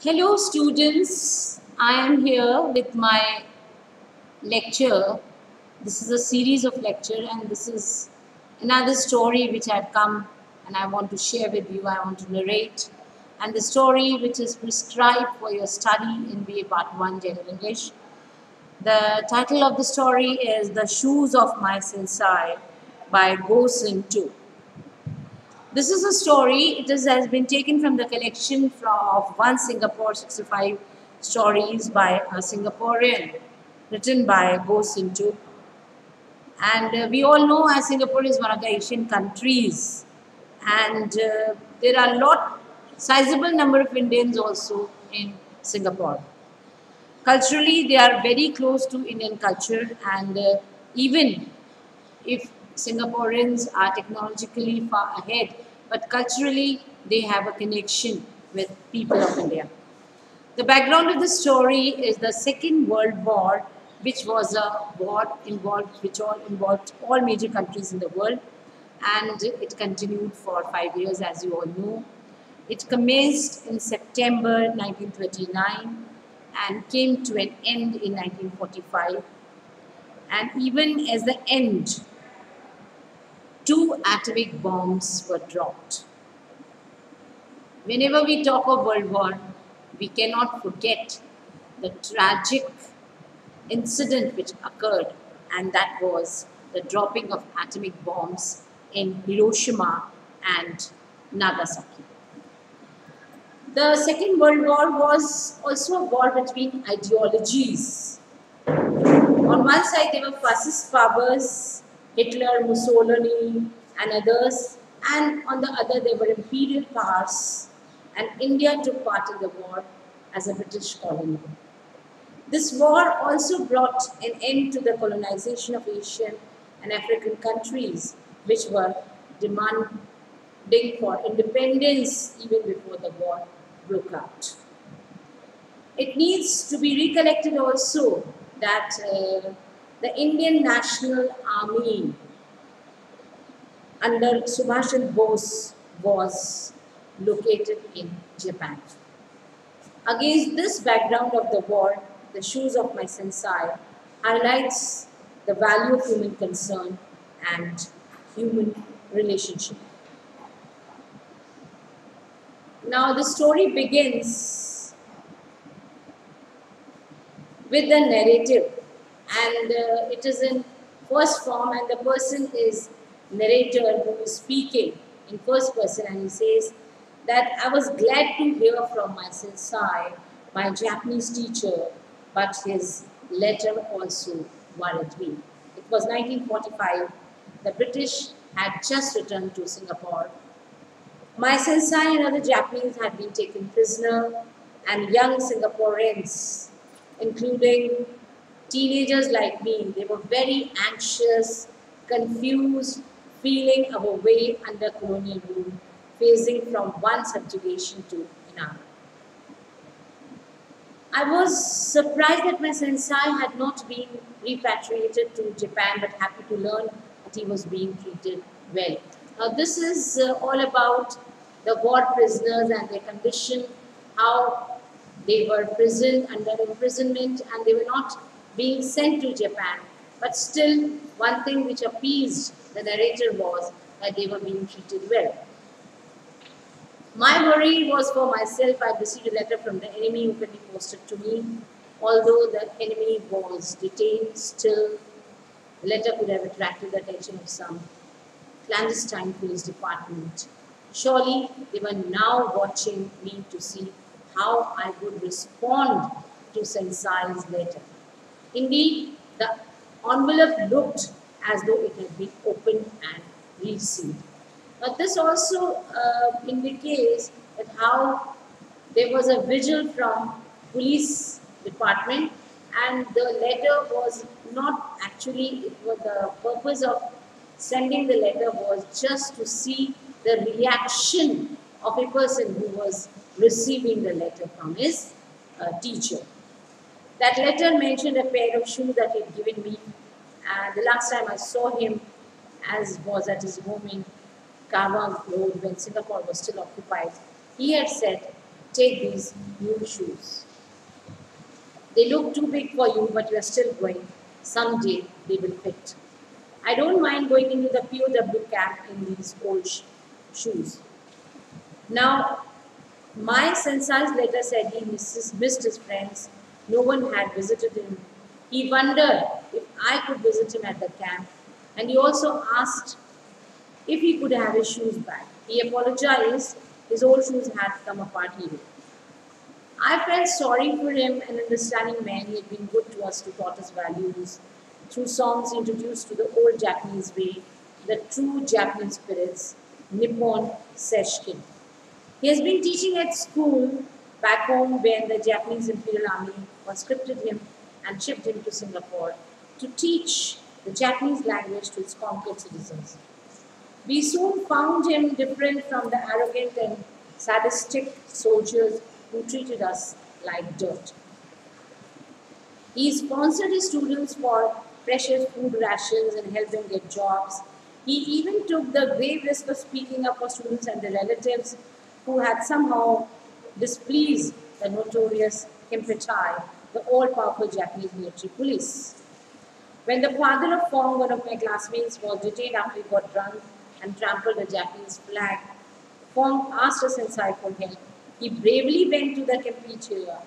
Hello students, I am here with my lecture. This is a series of lecture and this is another story which I've come and I want to share with you, I want to narrate. And the story which is prescribed for your study in BA Part 1 General English. The title of the story is The Shoes of My Sensei by Go Sin 2. This is a story, has been taken from the collection of One Singapore 65 Stories by a Singaporean, written by Go Sintu. And we all know as Singapore is one of the Asian countries. And there are sizable number of Indians also in Singapore. Culturally, they are very close to Indian culture, and even if Singaporeans are technologically far ahead, but culturally they have a connection with people of India. The background of the story is the Second World War, which was a war involved all major countries in the world, and it continued for 5 years, as you all know. It commenced in September 1939 and came to an end in 1945. And even as the end, 2 atomic bombs were dropped. Whenever we talk of World War, we cannot forget the tragic incident which occurred, and that was the dropping of atomic bombs in Hiroshima and Nagasaki. The Second World War was also a war between ideologies. On one side, there were fascist powers, Hitler, Mussolini, and others, and on the other, there were imperial powers, and India took part in the war as a British colony. This war also brought an end to the colonization of Asian and African countries, which were demanding for independence even before the war broke out. It needs to be recollected also that the Indian National Army under Subhash Chandra Bose was located in Japan. Against this background of the war, The Shoes of My Sensei highlights the value of human concern and human relationship. Now the story begins with the narrative, and it is in first form, and the person is narrator who is speaking in first person, and he says that I was glad to hear from my sensei, my Japanese teacher, but his letter also worried me. It was 1945. The British had just returned to Singapore. My sensei and other Japanese had been taken prisoner, and young Singaporeans, including teenagers like me, they were very anxious, confused, feeling our way under colonial rule, phasing from one subjugation to another. I was surprised that my sensei had not been repatriated to Japan, but happy to learn that he was being treated well. Now this is all about the war prisoners and their condition, how they were imprisoned under imprisonment, and they were not being sent to Japan. But still, one thing which appeased the narrator was that they were being treated well. My worry was for myself. I received a letter from the enemy openly posted to me. Although the enemy was detained, still the letter could have attracted the attention of some clandestine police department. Surely they were now watching me to see how I would respond to Sensei's letter. Indeed, the envelope looked as though it had been opened and received. But this also indicates that how there was a vigil from police department, and the letter was not actually, the purpose of sending the letter was just to see the reaction of a person who was receiving the letter from his teacher. That letter mentioned a pair of shoes that he had given me, and the last time I saw him as was at his home in Kawang Road when Singapore was still occupied, he had said, take these new shoes. They look too big for you, but you are still going. Someday they will fit. I don't mind going into the POW camp in these old shoes. Now, my sensei's letter said he missed his friends. No one had visited him. He wondered if I could visit him at the camp, and he also asked if he could have his shoes back. He apologized. His old shoes had come apart, he wrote. I felt sorry for him, an understanding man. He had been good to us, to taught us values. Through songs introduced to the old Japanese way, the true Japanese spirits, Nippon Seshkin. He has been teaching at school back home when the Japanese Imperial Army conscripted him and shipped him to Singapore to teach the Japanese language to its conquered citizens. We soon found him different from the arrogant and sadistic soldiers who treated us like dirt. He sponsored his students for precious food rations and helped them get jobs. He even took the grave risk of speaking up for students and their relatives who had somehow displeased the notorious Kempeitai, the all-powerful Japanese military police. When the father of Fong, one of my classmates, was detained after he got drunk and trampled the Japanese flag, Fong asked a sensei for help. He bravely went to the Kempeitai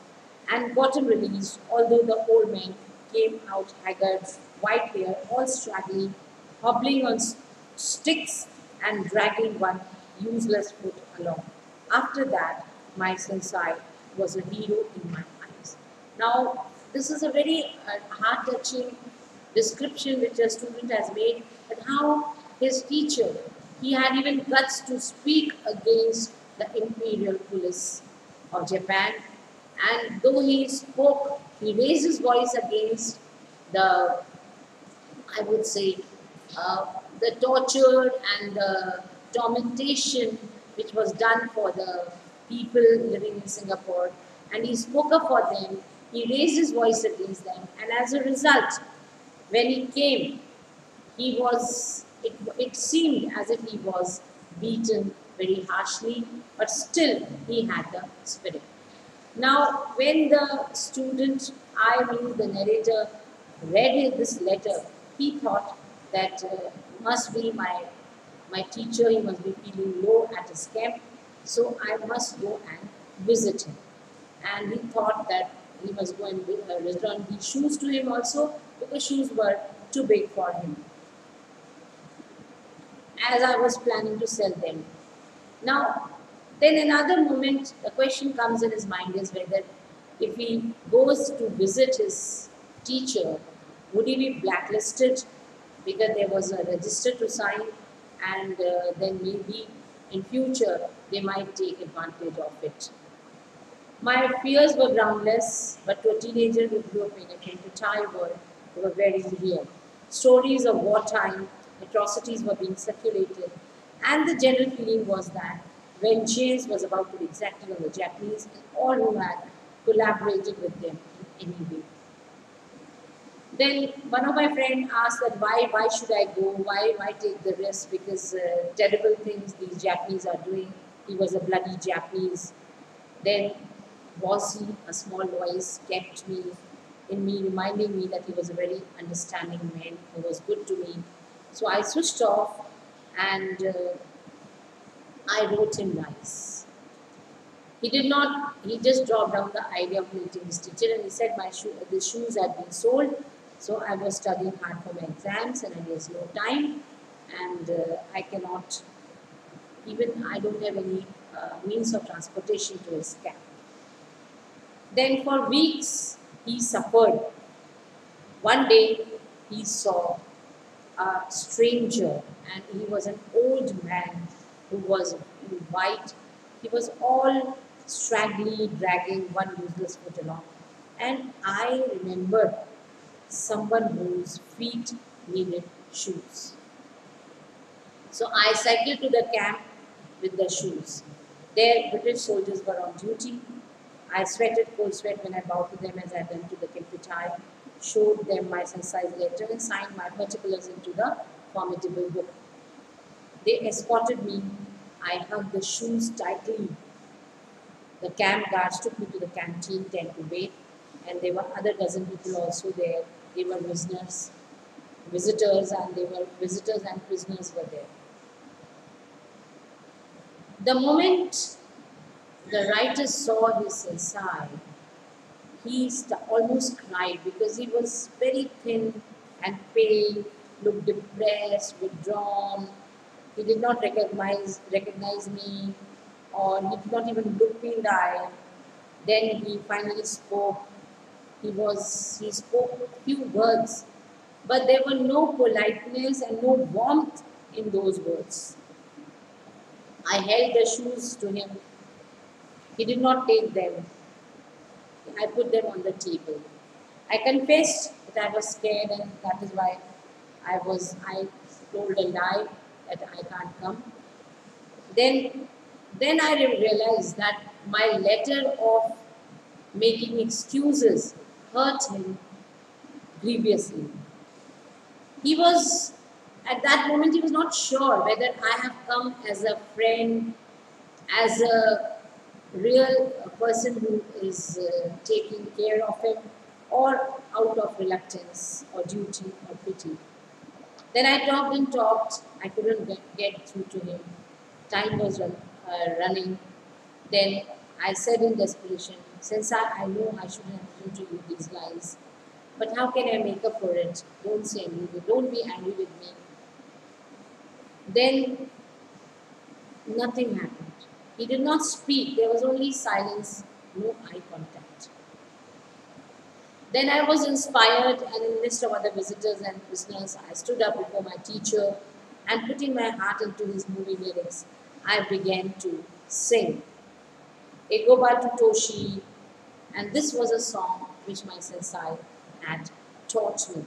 and got him released, although the old man came out haggard, white hair, all straggly, hobbling on sticks and dragging one useless foot along. After that, my sensei was a hero in my eyes. Now, this is a very heart-touching description which a student has made, but how his teacher, he had even guts to speak against the imperial police of Japan, and though he spoke, he raised his voice against the, I would say, the torture and the tormentation which was done for the people living in Singapore, and he spoke up for them. He raised his voice against them, and as a result, when he came, he was. It seemed as if he was beaten very harshly, but still he had the spirit. Now, when the student, I mean the narrator, read this letter, he thought that must be my teacher, he must be feeling low at his camp, so I must go and visit him. And he thought that he must go and return the shoes to him also, because shoes were too big for him, as I was planning to sell them. Now, then another moment, the question comes in his mind is whether if he goes to visit his teacher, would he be blacklisted because there was a register to sign, and then maybe in future they might take advantage of it. My fears were groundless, but to a teenager who grew up in a Kempeitai world, they were very real. Stories of wartime, atrocities were being circulated, and the general feeling was that vengeance was about to be exacted on the Japanese and all who had collaborated with them in any way. Then one of my friends asked that why should I go? Why take the risk? Because terrible things these Japanese are doing. He was a bloody Japanese. Then Bossy, a small voice, kept me in me, reminding me that he was a very understanding man who was good to me. So I switched off and I wrote him nice. He did not, he just dropped down the idea of meeting his teacher, and he said the shoes had been sold. So I was studying hard for my exams and there was no time, and I cannot, even I don't have any means of transportation to his camp. Then for weeks he suffered. One day he saw a stranger, and he was an old man who was in white. He was all straggly, dragging one useless foot along. And I remembered someone whose feet needed shoes. So I cycled to the camp with the shoes. There, British soldiers were on duty. I sweated cold sweat when I bowed to them as I went to the Kempeitai, showed them my sensei's letter, and signed my particulars into the formidable book. They escorted me. I hugged the shoes tightly. The camp guards took me to the canteen tent to wait, and there were other dozen people also there. They were visitors and prisoners were there. The moment the writer saw his sensei, almost cried because he was very thin and pale, looked depressed, withdrawn. He did not recognize me, or he did not even look me in the eye. Then he finally spoke. He spoke few words, but there were no politeness and no warmth in those words. I held the shoes to him. He did not take them. I put them on the table. I confessed that I was scared, and that is why I told a lie that I can't come. Then then I realized that my letter of making excuses hurt him grievously. He was at that moment he was not sure whether I have come as a friend, as a real person who is taking care of him, or out of reluctance or duty or pity. Then I talked and talked. I couldn't get through to him. Time was running. Then I said in desperation, since I know I shouldn't have written to you these lines, but how can I make up for it? Don't say anything. Don't be angry with me. Then nothing happened. He did not speak. There was only silence, no eye contact. Then I was inspired, and in the midst of other visitors and prisoners, I stood up before my teacher and putting my heart into his movie lyrics, I began to sing. Egoba Toshi, and this was a song which my sensei had taught me.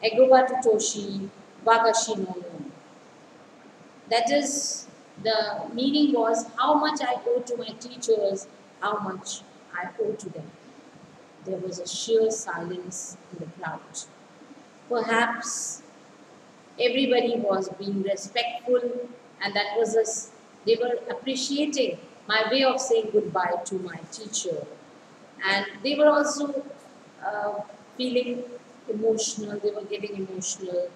Egoba Toshi, Wagashi no no. That is, the meaning was how much I owe to my teachers, how much I owe to them. There was a sheer silence in the crowd. Perhaps everybody was being respectful, and that was they were appreciating my way of saying goodbye to my teacher. And they were also feeling emotional, they were getting emotional,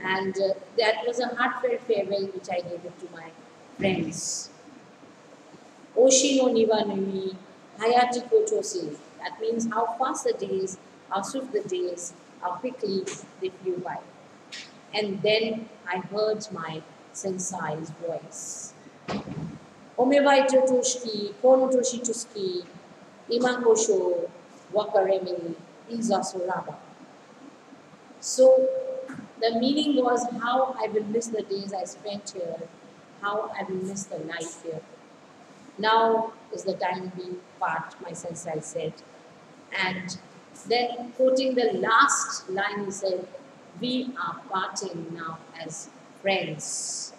and that was a heartfelt farewell which I gave it to my friends. Oshi no niwa numi, hayati kochose. That means how fast the days, how swift the days, how quickly they flew by. And then I heard my sensei's voice. Omeba itotoshiki, kono toshi tuski, imakosho, wakaremi, izasuraba. So the meaning was how I will miss the days I spent here, how I will miss the life here. Now is the time being part, my sensei said. And then quoting the last line, he said, we are parting now as friends.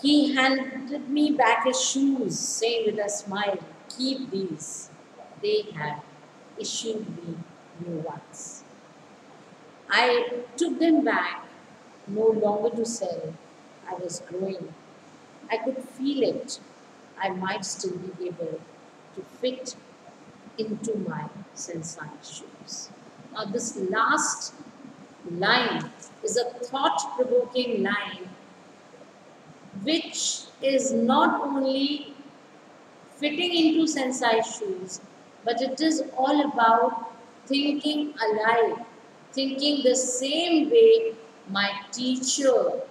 He handed me back his shoes, saying with a smile, keep these. They have issued me new ones. I took them back, no longer to sell. I was growing. I could feel it. I might still be able to fit into my sensei shoes. Now, this last line is a thought-provoking line which is not only fitting into sensei shoes, but it is all about thinking alike, thinking the same way my teacher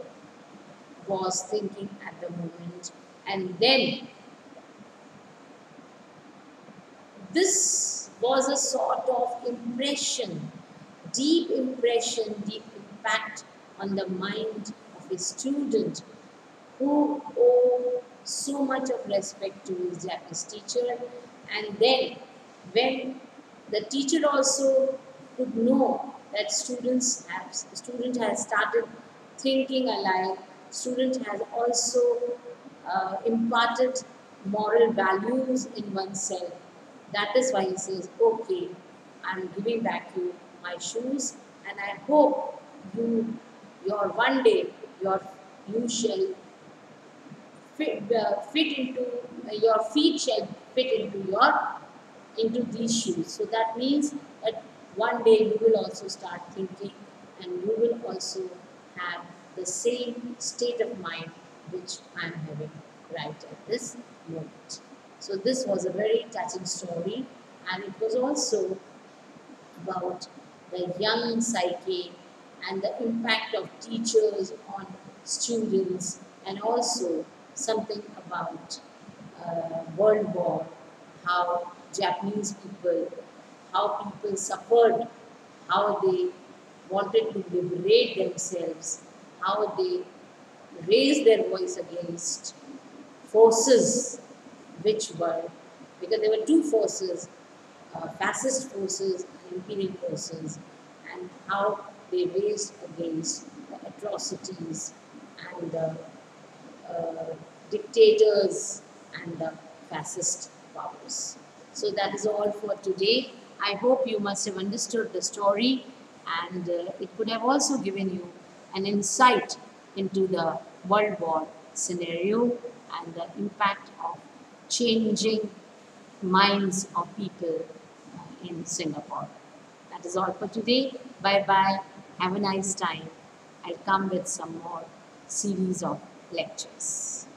was thinking at the moment. And then this was a sort of impression, deep impact on the mind of a student who owed so much of respect to his teacher. And then when the teacher also could know that student has started thinking alike, student has also imparted moral values in oneself. That is why he says, okay, I'm giving back you my shoes, and I hope one day you shall fit into your feet shall fit into these shoes. So that means that one day you will also start thinking, and you will also have the same state of mind which I am having right at this moment. So this was a very touching story, and it was also about the young psyche and the impact of teachers on students, and also something about World War, how Japanese people, how people suffered, how they wanted to liberate themselves, how they raised their voice against forces which were, because there were two forces, fascist forces and imperial forces, and how they raised against the atrocities and the dictators and the fascist powers. So that is all for today. I hope you must have understood the story, and it could have also given you an insight into the World War scenario and the impact of changing minds of people in Singapore. That is all for today. Bye bye. Have a nice time. I'll come with some more series of lectures.